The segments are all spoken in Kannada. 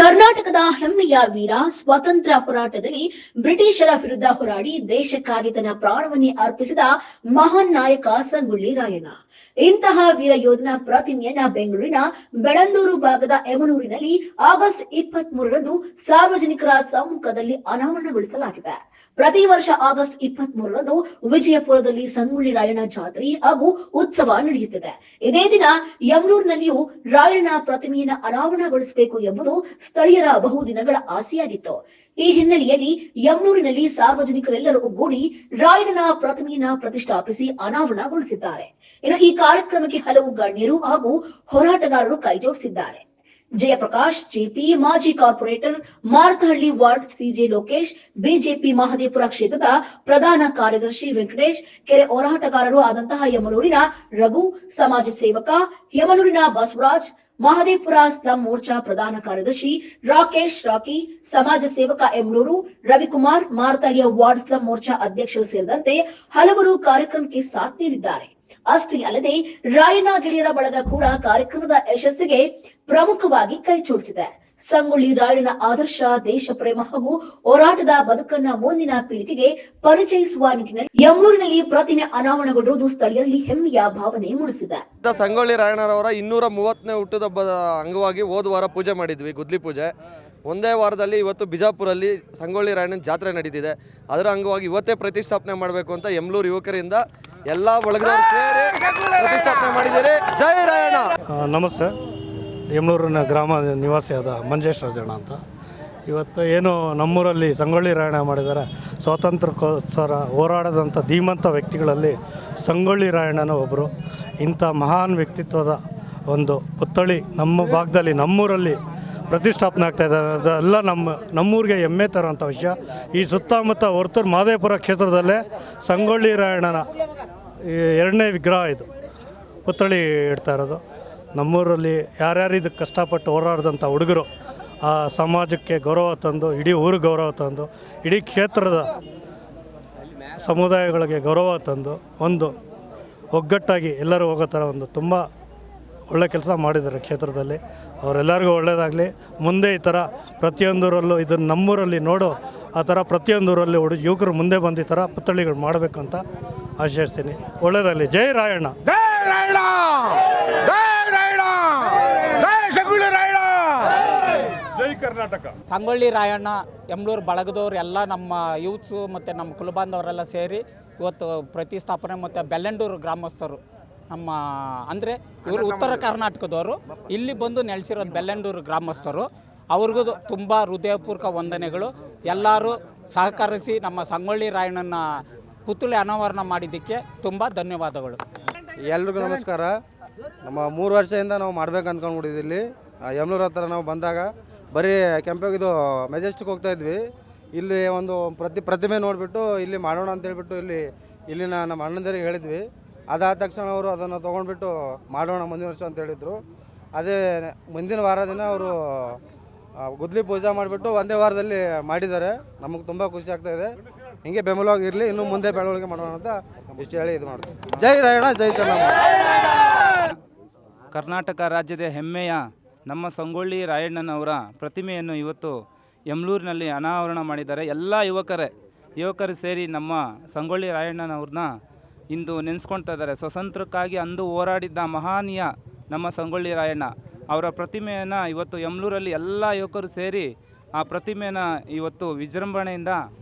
ಕರ್ನಾಟಕದ ಹೆಮ್ಮೆಯ ವೀರ ಸ್ವಾತಂತ್ರ್ಯ ಹೋರಾಟದಲ್ಲಿ ಬ್ರಿಟಿಷರ ವಿರುದ್ಧ ಹೋರಾಡಿ ದೇಶಕ್ಕಾಗಿ ತನ್ನ ಪ್ರಾಣವನ್ನೇ ಅರ್ಪಿಸಿದ ಮಹಾನ್ ನಾಯಕ ಸಂಗೊಳ್ಳಿ ರಾಯಣ್ಣ. ಇಂತಹ ವೀರ ಯೋಧನ ಪ್ರತಿಮೆಯನ್ನ ಬೆಂಗಳೂರಿನ ಬೆಳಂದೂರು ಭಾಗದ ಯಮನೂರಿನಲ್ಲಿ ಆಗಸ್ಟ್ 23ರಂದು ಸಾರ್ವಜನಿಕರ ಸಮ್ಮುಖದಲ್ಲಿ ಅನಾವರಣಗೊಳಿಸಲಾಗಿದೆ. ಪ್ರತಿ ವರ್ಷ ಆಗಸ್ಟ್ 23ರಂದು ವಿಜಯಪುರದಲ್ಲಿ ಸಂಗೊಳ್ಳಿ ರಾಯಣ್ಣ ಜಾತ್ರೆ ಹಾಗೂ ಉತ್ಸವ ನಡೆಯುತ್ತದೆ. ಇದೇ ದಿನ ಯಮನೂರಿನಲ್ಲಿಯೂ ರಾಯಣ್ಣ ಪ್ರತಿಮೆಯನ್ನು ಅನಾವರಣಗೊಳಿಸಬೇಕು ಎಂಬುದು ಸ್ಥಳೀಯರ ಬಹುದಿನಗಳ ಆಸೆಯಾಗಿತ್ತು. ಈ ಹಿನ್ನೆಲೆಯಲ್ಲಿ ಯಮನೂರಿನಲ್ಲಿ ಸಾರ್ವಜನಿಕರೆಲ್ಲರೂ ಒಗ್ಗೂಡಿ ರಾಯಣ್ಣನ ಪ್ರತಿಮೆಯನ್ನ ಪ್ರತಿಷ್ಠಾಪಿಸಿ ಅನಾವರಣಗೊಳಿಸಿದ್ದಾರೆ. ಇನ್ನು ಈ ಕಾರ್ಯಕ್ರಮಕ್ಕೆ ಹಲವು ಗಣ್ಯರು ಹಾಗೂ ಹೋರಾಟಗಾರರು ಕೈಜೋಡಿಸಿದ್ದಾರೆ. ಜಯಪ್ರಕಾಶ್ ಜೆಪಿ, ಮಾಜಿ corporator Marathahalli ward CJ Lokesh, BJP Mahadevapura ಕ್ಷೇತ್ರದ ಪ್ರಧಾನ ಕಾರ್ಯದರ್ಶಿ ವೆಂಕಟೇಶ್, ಕೆರೆ ಹೋರಾಟಗಾರರು ಆದಂತಹ ಯಮನೂರಿನ ರಘು, ಸಮಾಜ ಸೇವಕ ಯಮನೂರಿನ ಬಸವರಾಜ್, ಮಹದೇವಪುರ ಸ್ಲಂ ಮೋರ್ಚಾ ಪ್ರಧಾನ ಕಾರ್ಯದರ್ಶಿ ರಾಕೇಶ್ ರಾಕಿ, ಸಮಾಜ ಸೇವಕ ಯಮನೂರು ರವಿಕುಮಾರ್, ಮಾರತಹಳ್ಳಿಯ ವಾರ್ಡ್ ಸ್ಲಂ ಮೋರ್ಚಾ ಅಧ್ಯಕ್ಷರು ಸೇರಿದಂತೆ ಹಲವರು ಕಾರ್ಯಕ್ರಮಕ್ಕೆ ಸಾಥ್ ನೀಡಿದ್ದಾರೆ. ಅಷ್ಟೇ ಅಲ್ಲದೆ ರಾಯಣ್ಣ ಗೆಳೆಯರ ಬಳಗ ಕೂಡ ಕಾರ್ಯಕ್ರಮದ ಯಶಸ್ಸಿಗೆ ಪ್ರಮುಖವಾಗಿ ಕೈಜೋಡಿಸಿದೆ. ಸಂಗೊಳ್ಳಿ ರಾಯಣ್ಣ ಆದರ್ಶ, ದೇಶ ಪ್ರೇಮ ಹಾಗೂ ಹೋರಾಟದ ಬದುಕನ್ನ ಮುಂದಿನ ಪೀಳಿಗೆಗೆ ಪರಿಚಯಿಸುವ ನಿಟ್ಟಿನಲ್ಲಿ ಯಮನೂರಿನಲ್ಲಿ ಪ್ರತಿಮೆ ಅನಾವರಣಗೊಂಡಿರುವುದು ಸ್ಥಳೀಯರಲ್ಲಿ ಹೆಮ್ಮೆಯ ಭಾವನೆ ಮೂಡಿಸಿದೆ. ಸಂಗೊಳ್ಳಿ ರಾಯಣ್ಣರವರ 230ನೇ ಹುಟ್ಟುಹಬ್ಬದ ಅಂಗವಾಗಿ ಹೋದ ವಾರ ಪೂಜೆ ಮಾಡಿದ್ವಿ, ಗುದ್ಲಿ ಪೂಜೆ. ಒಂದೇ ವಾರದಲ್ಲಿ ಇವತ್ತು ಬಿಜಾಪುರಲ್ಲಿ ಸಂಗೊಳ್ಳಿ ರಾಯಣ್ಣನ ಜಾತ್ರೆ ನಡೀತಿದೆ. ಅದರ ಅಂಗವಾಗಿ ಇವತ್ತೇ ಪ್ರತಿಷ್ಠಾಪನೆ ಮಾಡಬೇಕು ಅಂತ ಯಮನೂರು ಯುವಕರಿಂದ ಎಲ್ಲ ಬಳಗದವರು ಸೇರಿ ಪ್ರತಿಷ್ಠಾಪನೆ ಮಾಡಿದ್ದಾರೆ. ಜೈ ರಾಯಣ್ಣ. ನಮಸ್ತೆ. ಯಮನೂರಿನ ಗ್ರಾಮ ನಿವಾಸಿಯಾದ ಮಂಜೇಶ್ ರಾಜಣ್ಣ ಅಂತ. ಇವತ್ತು ಏನು ನಮ್ಮೂರಲ್ಲಿ ಸಂಗೊಳ್ಳಿ ರಾಯಣ್ಣ ಮಾಡಿದ್ದಾರೆ, ಸ್ವಾತಂತ್ರ್ಯಕ್ಕೋಸ್ಕರ ಹೋರಾಡದಂಥ ಧೀಮಂತ ವ್ಯಕ್ತಿಗಳಲ್ಲಿ ಸಂಗೊಳ್ಳಿ ರಾಯಣ್ಣನ ಒಬ್ಬರು. ಇಂಥ ಮಹಾನ್ ವ್ಯಕ್ತಿತ್ವದ ಒಂದು ಪುತ್ಥಳಿ ನಮ್ಮ ಭಾಗದಲ್ಲಿ ನಮ್ಮೂರಲ್ಲಿ ಪ್ರತಿಷ್ಠಾಪನೆ ಆಗ್ತಾಯಿದೆ. ಅದೆಲ್ಲ ನಮ್ಮೂರಿಗೆ ಹೆಮ್ಮೆ ತರುವಂಥ ವಿಷಯ. ಈ ಸುತ್ತಮುತ್ತ ಹೊರತೂರು ಮಹದೇವಪುರ ಕ್ಷೇತ್ರದಲ್ಲೇ ಸಂಗೊಳ್ಳಿ ರಾಯಣ್ಣನ 2ನೇ ವಿಗ್ರಹ ಇದು ಪುತ್ಥಳಿ ಇಡ್ತಾ ಇರೋದು. ನಮ್ಮೂರಲ್ಲಿ ಯಾರ್ಯಾರು ಇದಕ್ಕೆ ಕಷ್ಟಪಟ್ಟು ಹೋರಾಡಿದಂಥ ಹುಡುಗರು ಆ ಸಮಾಜಕ್ಕೆ ಗೌರವ ತಂದು, ಇಡೀ ಊರಿಗೆ ಗೌರವ ತಂದು, ಇಡೀ ಕ್ಷೇತ್ರದ ಸಮುದಾಯಗಳಿಗೆ ಗೌರವ ತಂದು ಒಂದು ಒಗ್ಗಟ್ಟಾಗಿ ಎಲ್ಲರೂ ಹೋಗೋ ಥರ ಒಂದು ತುಂಬ ಒಳ್ಳೆ ಕೆಲಸ ಮಾಡಿದ್ದಾರೆ ಕ್ಷೇತ್ರದಲ್ಲಿ. ಅವರೆಲ್ಲರಿಗೂ ಒಳ್ಳೆಯದಾಗಲಿ. ಮುಂದೆ ಈ ಥರ ಪ್ರತಿಯೊಂದರಲ್ಲೂ ಇದನ್ನು ನಮ್ಮೂರಲ್ಲಿ ನೋಡೋ ಆ ಥರ ಪ್ರತಿಯೊಂದೂರಲ್ಲಿ ಯುವಕರು ಮುಂದೆ ಬಂದು ಈ ಥರ ಪುತ್ಥಳಿಗಳು ಮಾಡಬೇಕು ಅಂತ ಆಶಿಸ್ತೀನಿ. ಒಳ್ಳೆಯದಾಗಲಿ. ಜೈ ರಾಯಣ್ಣ. ಜೈ ರಾಯಣ್ಣ. ಜೈ ರಾಯಣ್ಣ. ಜೈ ಸಂಗೊಳ್ಳಿ ರಾಯಣ್ಣ. ಜೈ ಕರ್ನಾಟಕ. ಸಂಗೊಳ್ಳಿ ರಾಯಣ್ಣ ಯಮನೂರು ಬಳಗದವ್ರು ಎಲ್ಲ ನಮ್ಮ ಯೂತ್ಸು ಮತ್ತು ನಮ್ಮ ಕುಲಬಾಂಧವರೆಲ್ಲ ಸೇರಿ ಇವತ್ತು ಪ್ರತಿಷ್ಠಾಪನೆ ಮತ್ತು ಬೆಲ್ಲಂಡೂರು ಗ್ರಾಮಸ್ಥರು ನಮ್ಮ ಅಂದರೆ ಇವರು ಉತ್ತರ ಕರ್ನಾಟಕದವರು ಇಲ್ಲಿ ಬಂದು ನೆಲೆಸಿರೋದು ಬೆಲ್ಲಂಡೂರು ಗ್ರಾಮಸ್ಥರು. ಅವ್ರಿಗೂ ತುಂಬ ಹೃದಯಪೂರ್ವಕ ವಂದನೆಗಳು. ಎಲ್ಲರೂ ಸಹಕರಿಸಿ ನಮ್ಮ ಸಂಗೊಳ್ಳಿ ರಾಯಣ್ಣನ ಪುತ್ಥಳಿ ಅನಾವರಣ ಮಾಡಿದ್ದಕ್ಕೆ ತುಂಬ ಧನ್ಯವಾದಗಳು. ಎಲ್ರಿಗೂ ನಮಸ್ಕಾರ. ನಮ್ಮ 3 ವರ್ಷದಿಂದ ನಾವು ಮಾಡ್ಬೇಕು ಅಂದ್ಕೊಂಡ್ಬಿಟ್ಟಿದ್ವಿ. ಇಲ್ಲಿ ಯಮನೂರು ಹತ್ರ ನಾವು ಬಂದಾಗ ಬರೀ ಕೆಂಪಾಗಿದ್ದು ಮೆಜೆಸ್ಟಿಕ್ ಹೋಗ್ತಾಯಿದ್ವಿ. ಇಲ್ಲಿ ಒಂದು ಪ್ರತಿಮೆ ನೋಡಿಬಿಟ್ಟು ಇಲ್ಲಿ ಮಾಡೋಣ ಅಂತ ಹೇಳ್ಬಿಟ್ಟು ಇಲ್ಲಿನ ನಮ್ಮ ಅಣ್ಣಂದರಿಗೆ ಹೇಳಿದ್ವಿ. ಅದಾದ ತಕ್ಷಣ ಅವರು ಅದನ್ನು ತೊಗೊಂಡ್ಬಿಟ್ಟು ಮಾಡೋಣ ಮುಂದಿನ ವರ್ಷ ಅಂತ ಹೇಳಿದರು. ಅದೇ ಮುಂದಿನ ವಾರದಿನ ಅವರು ಗುದ್ಲಿ ಪೂಜೆ ಮಾಡಿಬಿಟ್ಟು ಒಂದೇ ವಾರದಲ್ಲಿ ಮಾಡಿದ್ದಾರೆ. ನಮಗೆ ತುಂಬ ಖುಷಿ ಆಗ್ತಾಯಿದೆ. ಹಿಂಗೆ ಬೆಂಬಲವಾಗಿರಲಿ, ಇನ್ನು ಮುಂದೆ ಬೆಳವಣಿಗೆ ಮಾಡೋಣ ಅಂತ ಇಷ್ಟು ಹೇಳಿ ಇದು ಮಾಡ್ತೀವಿ. ಜೈ ರಾಯಣ್ಣ. ಜೈ ಚೆನ್ನಮ್ಮ. ಕರ್ನಾಟಕ ರಾಜ್ಯದ ಹೆಮ್ಮೆಯ ನಮ್ಮ ಸಂಗೊಳ್ಳಿ ರಾಯಣ್ಣನವರ ಪ್ರತಿಮೆಯನ್ನು ಇವತ್ತು ಯಮನೂರಿನಲ್ಲಿ ಅನಾವರಣ ಮಾಡಿದ್ದಾರೆ. ಎಲ್ಲ ಯುವಕರು ಸೇರಿ ನಮ್ಮ ಸಂಗೊಳ್ಳಿ ರಾಯಣ್ಣನವ್ರನ್ನ ಇಂದು ನೆನೆಸ್ಕೊಳ್ತಾ ಇದ್ದಾರೆ. ಸ್ವತಂತ್ರಕ್ಕಾಗಿ ಅಂದು ಹೋರಾಡಿದ್ದ ಮಹಾನೀಯ ನಮ್ಮ ಸಂಗೊಳ್ಳಿ ರಾಯಣ್ಣ ಅವರ ಪ್ರತಿಮೆಯನ್ನು ಇವತ್ತು ಯಮನೂರಲ್ಲಿ ಎಲ್ಲ ಯುವಕರು ಸೇರಿ ಆ ಪ್ರತಿಮೆಯನ್ನು ಇವತ್ತು ವಿಜೃಂಭಣೆಯಿಂದ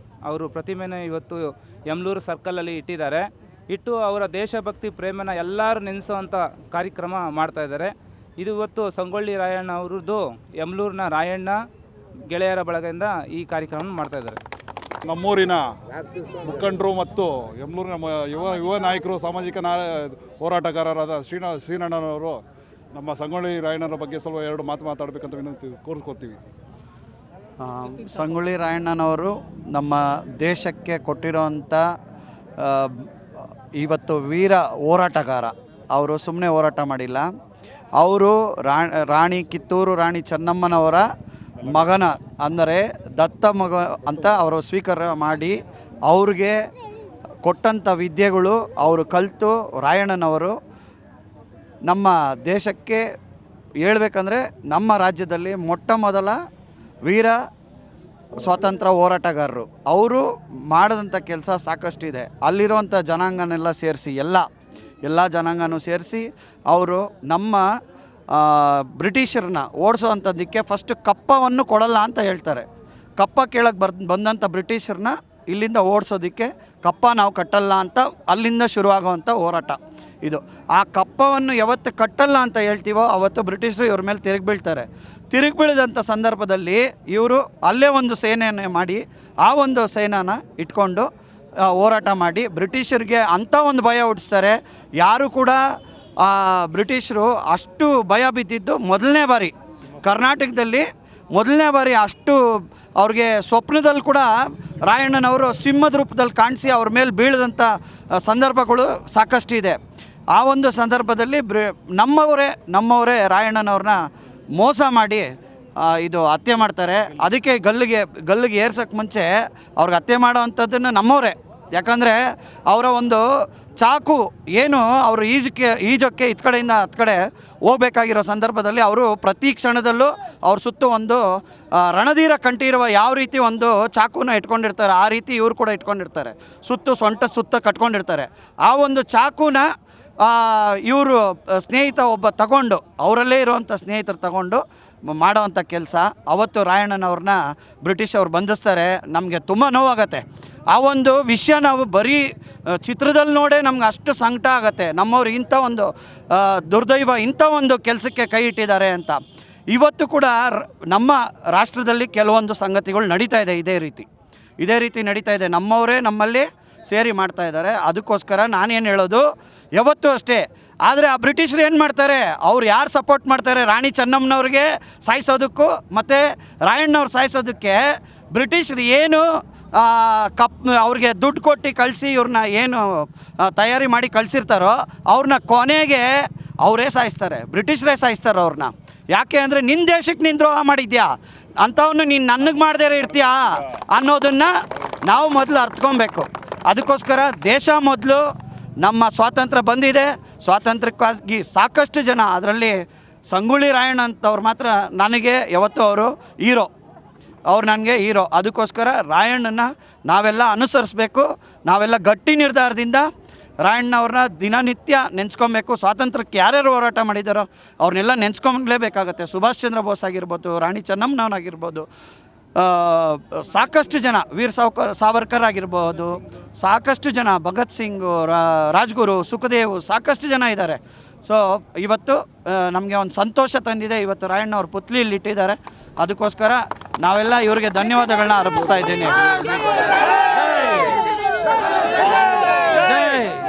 ಅವರು ಪ್ರತಿಮೆನ ಇವತ್ತು ಯಮನೂರು ಸರ್ಕಲಲ್ಲಿ ಇಟ್ಟಿದ್ದಾರೆ. ಇಟ್ಟು ಅವರ ದೇಶಭಕ್ತಿ ಪ್ರೇಮನ ಎಲ್ಲರೂ ನೆನೆಸುವಂಥ ಕಾರ್ಯಕ್ರಮ ಮಾಡ್ತಾಯಿದ್ದಾರೆ. ಇದು ಇವತ್ತು ಸಂಗೊಳ್ಳಿ ರಾಯಣ್ಣ ಅವ್ರದ್ದು ಯಮನೂರಿನ ರಾಯಣ್ಣ ಗೆಳೆಯರ ಬಳಗದಿಂದ ಈ ಕಾರ್ಯಕ್ರಮ ಮಾಡ್ತಾಯಿದ್ದಾರೆ. ನಮ್ಮೂರಿನ ಮುಖಂಡರು ಮತ್ತು ಯಮನೂರಿನ ಯುವ ನಾಯಕರು, ಸಾಮಾಜಿಕ ಹೋರಾಟಗಾರರಾದ ಶ್ರೀನಣ್ಣನವರು ನಮ್ಮ ಸಂಗೊಳ್ಳಿ ರಾಯಣ್ಣರ ಬಗ್ಗೆ ಸ್ವಲ್ಪ 2 ಮಾತು ಮಾತಾಡಬೇಕಂತ ವಿನಂತಿ ಕೋರ್ಸ್ಕೊತೀವಿ. ಸಂಗೊಳ್ಳಿ ರಾಯಣ್ಣನವರು ನಮ್ಮ ದೇಶಕ್ಕೆ ಕೊಟ್ಟಿರೋಂಥ ಇವತ್ತು ವೀರ ಹೋರಾಟಗಾರ. ಅವರು ಸುಮ್ಮನೆ ಹೋರಾಟ ಮಾಡಿಲ್ಲ. ಅವರು ಕಿತ್ತೂರು ರಾಣಿ ಚೆನ್ನಮ್ಮನವರ ಮಗನ ಅಂದರೆ ದತ್ತ ಮಗ ಅಂತ ಅವರು ಸ್ವೀಕಾರ ಮಾಡಿ ಅವ್ರಿಗೆ ಕೊಟ್ಟಂಥ ವಿದ್ಯೆಗಳು ಅವರು ಕಲಿತು ರಾಯಣ್ಣನವರು ನಮ್ಮ ದೇಶಕ್ಕೆ ಹೇಳ್ಬೇಕಂದ್ರೆ ನಮ್ಮ ರಾಜ್ಯದಲ್ಲಿ ಮೊಟ್ಟ ಮೊದಲ ವೀರ ಸ್ವಾತಂತ್ರ್ಯ ಹೋರಾಟಗಾರರು. ಅವರು ಮಾಡಿದಂಥ ಕೆಲಸ ಸಾಕಷ್ಟಿದೆ. ಅಲ್ಲಿರುವಂಥ ಜನಾಂಗನೆಲ್ಲ ಸೇರಿಸಿ ಎಲ್ಲ ಜನಾಂಗನೂ ಸೇರಿಸಿ ಅವರು ನಮ್ಮ ಬ್ರಿಟಿಷರನ್ನ ಓಡಿಸೋವಂಥದ್ದಕ್ಕೆ ಫಸ್ಟ್ ಕಪ್ಪವನ್ನು ಕೊಡಲ್ಲ ಅಂತ ಹೇಳ್ತಾರೆ. ಕಪ್ಪ ಕೇಳಕ್ಕೆ ಬಂದಂಥ ಬ್ರಿಟಿಷರನ್ನ ಇಲ್ಲಿಂದ ಓಡಿಸೋದಕ್ಕೆ ಕಪ್ಪ ನಾವು ಕಟ್ಟಲ್ಲ ಅಂತ ಅಲ್ಲಿಂದ ಶುರುವಾಗುವಂಥ ಹೋರಾಟ ಇದು. ಆ ಕಪ್ಪವನ್ನು ಯಾವತ್ತು ಕಟ್ಟಲ್ಲ ಅಂತ ಹೇಳ್ತೀವೋ ಅವತ್ತು ಬ್ರಿಟಿಷರು ಇವ್ರ ಮೇಲೆ ತಿರುಗಿ ಬೀಳಿದಂಥ ಸಂದರ್ಭದಲ್ಲಿ ಇವರು ಅಲ್ಲೇ ಒಂದು ಸೇನೆಯನ್ನು ಮಾಡಿ ಆ ಒಂದು ಸೇನಾನ ಇಟ್ಕೊಂಡು ಹೋರಾಟ ಮಾಡಿ ಬ್ರಿಟಿಷರಿಗೆ ಅಂಥ ಒಂದು ಭಯ ಹುಟ್ಟಿಸ್ತಾರೆ. ಯಾರು ಕೂಡ ಬ್ರಿಟಿಷರು ಅಷ್ಟು ಭಯ ಬಿದ್ದಿದ್ದು ಮೊದಲನೇ ಬಾರಿ ಕರ್ನಾಟಕದಲ್ಲಿ ಅಷ್ಟು ಅವ್ರಿಗೆ ಸ್ವಪ್ನದಲ್ಲಿ ಕೂಡ ರಾಯಣ್ಣನವರು ಸಿಂಹದ ರೂಪದಲ್ಲಿ ಕಾಣಿಸಿ ಅವ್ರ ಮೇಲೆ ಬೀಳದಂಥ ಸಂದರ್ಭಗಳು ಸಾಕಷ್ಟಿದೆ. ಆ ಒಂದು ಸಂದರ್ಭದಲ್ಲಿ ನಮ್ಮವರೇ ರಾಯಣ್ಣನವ್ರನ್ನ ಮೋಸ ಮಾಡಿ ಇದು ಹತ್ಯೆ ಮಾಡ್ತಾರೆ. ಅದಕ್ಕೆ ಗಲ್ಲಿಗೆ ಏರ್ಸೋಕ್ಕೆ ಮುಂಚೆ ಅವ್ರಿಗೆ ಹತ್ಯೆ ಮಾಡೋ ಅಂಥದ್ದನ್ನು ನಮ್ಮವರೇ. ಯಾಕಂದರೆ ಅವರ ಒಂದು ಚಾಕು ಏನು ಅವರು ಈಜಕ್ಕೆ ಇತ್ತ ಕಡೆಯಿಂದ ಹತ್ತು ಕಡೆ ಹೋಗ್ಬೇಕಾಗಿರೋ ಸಂದರ್ಭದಲ್ಲಿ ಅವರು ಪ್ರತಿ ಕ್ಷಣದಲ್ಲೂ ಅವ್ರ ಸುತ್ತ ಒಂದು ರಣಧೀರ ಕಂಠೀರವ ಯಾವ ರೀತಿ ಒಂದು ಚಾಕುನ ಇಟ್ಕೊಂಡಿರ್ತಾರೆ ಆ ರೀತಿ ಇವರು ಕೂಡ ಇಟ್ಕೊಂಡಿರ್ತಾರೆ. ಸೊಂಟ ಸುತ್ತ ಕಟ್ಕೊಂಡಿರ್ತಾರೆ. ಆ ಒಂದು ಚಾಕುನ ಇವರು ಸ್ನೇಹಿತ ಒಬ್ಬ ತಗೊಂಡು ಅವರಲ್ಲೇ ಇರುವಂಥ ಸ್ನೇಹಿತರು ತಗೊಂಡು ಮಾಡೋವಂಥ ಕೆಲಸ. ಅವತ್ತು ರಾಯಣ್ಣನವ್ರನ್ನ ಬ್ರಿಟಿಷ್ ಅವ್ರು ಬಂಧಿಸ್ತಾರೆ. ನಮಗೆ ತುಂಬ ನೋವಾಗತ್ತೆ. ಆ ಒಂದು ವಿಷಯ ನಾವು ಬರೀ ಚಿತ್ರದಲ್ಲಿ ನೋಡೇ ನಮ್ಗೆ ಅಷ್ಟು ಸಂಕಟ ಆಗುತ್ತೆ. ನಮ್ಮವ್ರು ಇಂಥ ಒಂದು ದುರ್ದೈವ ಇಂಥ ಒಂದು ಕೆಲಸಕ್ಕೆ ಕೈ ಇಟ್ಟಿದ್ದಾರೆ ಅಂತ. ಇವತ್ತು ಕೂಡ ನಮ್ಮ ರಾಷ್ಟ್ರದಲ್ಲಿ ಕೆಲವೊಂದು ಸಂಗತಿಗಳು ನಡೀತಾ ಇದೆ. ಇದೇ ರೀತಿ ನಡೀತಾ ಇದೆ. ನಮ್ಮವರೇ ನಮ್ಮಲ್ಲಿ ಸೇರಿ ಮಾಡ್ತಾ ಇದ್ದಾರೆ. ಅದಕ್ಕೋಸ್ಕರ ನಾನೇನು ಹೇಳೋದು, ಯಾವತ್ತೂ ಅಷ್ಟೇ. ಆದರೆ ಆ ಬ್ರಿಟಿಷರು ಏನು ಮಾಡ್ತಾರೆ, ಅವ್ರು ಯಾರು ಸಪೋರ್ಟ್ ಮಾಡ್ತಾರೆ, ರಾಣಿ ಚೆನ್ನಮ್ಮನವ್ರಿಗೆ ಸಾಯಿಸೋದಕ್ಕೂ ಮತ್ತು ರಾಯಣ್ಣವ್ರು ಸಾಯಿಸೋದಕ್ಕೆ ಬ್ರಿಟಿಷರು ಏನು ಅವ್ರಿಗೆ ದುಡ್ಡು ಕೊಟ್ಟು ಕಳಿಸಿ ಇವ್ರನ್ನ ಏನು ತಯಾರಿ ಮಾಡಿ ಕಳಿಸಿರ್ತಾರೋ ಅವ್ರನ್ನ ಕೊನೆಗೆ ಅವರೇ ಸಾಯಿಸ್ತಾರೆ, ಬ್ರಿಟಿಷರೇ ಸಾಯಿಸ್ತಾರೆ ಅವ್ರನ್ನ. ಯಾಕೆ ಅಂದರೆ ನಿನ್ನ ದೇಶಕ್ಕೆ ನೀನು ದ್ರೋಹ ಮಾಡಿದ್ಯಾ, ಅಂಥವನ್ನು ನೀನು ನನಗೆ ಮಾಡದೇ ಇರ್ತೀಯಾ ಅನ್ನೋದನ್ನು ನಾವು ಮೊದಲು ಅರ್ಥಕೊಬೇಕು. ಅದಕ್ಕೋಸ್ಕರ ದೇಶ ಮೊದಲು, ನಮ್ಮ ಸ್ವಾತಂತ್ರ್ಯ ಬಂದಿದೆ, ಸ್ವಾತಂತ್ರ್ಯಕ್ಕಾಗಿ ಸಾಕಷ್ಟು ಜನ, ಅದರಲ್ಲಿ ಸಂಗೊಳ್ಳಿ ರಾಯಣ್ಣ ಅಂತವ್ರು ಮಾತ್ರ ನನಗೆ ಯಾವತ್ತೂ ಅವ್ರು ನನಗೆ ಹೀರೋ. ಅದಕ್ಕೋಸ್ಕರ ರಾಯಣ್ಣನ ನಾವೆಲ್ಲ ಅನುಸರಿಸಬೇಕು. ನಾವೆಲ್ಲ ಗಟ್ಟಿ ನಿರ್ಧಾರದಿಂದ ರಾಯಣ್ಣವ್ರನ್ನ ದಿನನಿತ್ಯ ನೆನೆಸ್ಕೊಬೇಕು. ಸ್ವಾತಂತ್ರ್ಯಕ್ಕೆ ಯಾರ್ಯಾರು ಹೋರಾಟ ಮಾಡಿದಾರೋ ಅವ್ರನ್ನೆಲ್ಲ ನೆನೆಸ್ಕೊಂಡ್ಲೇಬೇಕಾಗತ್ತೆ. ಸುಭಾಷ್ ಚಂದ್ರ ಬೋಸ್ ಆಗಿರ್ಬೋದು, ರಾಣಿ ಚೆನ್ನಮ್ಮನವರಾಗಿರ್ಬೋದು, ಸಾಕಷ್ಟು ಜನ, ವೀರ್ ಸಾವರ್ಕರ್ ಆಗಿರ್ಬೋದು, ಸಾಕಷ್ಟು ಜನ, ಭಗತ್ ಸಿಂಗು, ರಾಜ್ಗುರು, ಸುಖದೇವ್, ಸಾಕಷ್ಟು ಜನ ಇದ್ದಾರೆ. ಸೊ ಇವತ್ತು ನಮಗೆ ಒಂದು ಸಂತೋಷ ತಂದಿದೆ. ಇವತ್ತು ರಾಯಣ್ಣವ್ರ ಪುತ್ಲಿ ಇಲ್ಲಿ ಇಟ್ಟಿದ್ದಾರೆ. ಅದಕ್ಕೋಸ್ಕರ ನಾವೆಲ್ಲ ಇವರಿಗೆ ಧನ್ಯವಾದಗಳನ್ನ ಅರ್ಪಿಸ್ತಾ ಇದ್ದೀನಿ.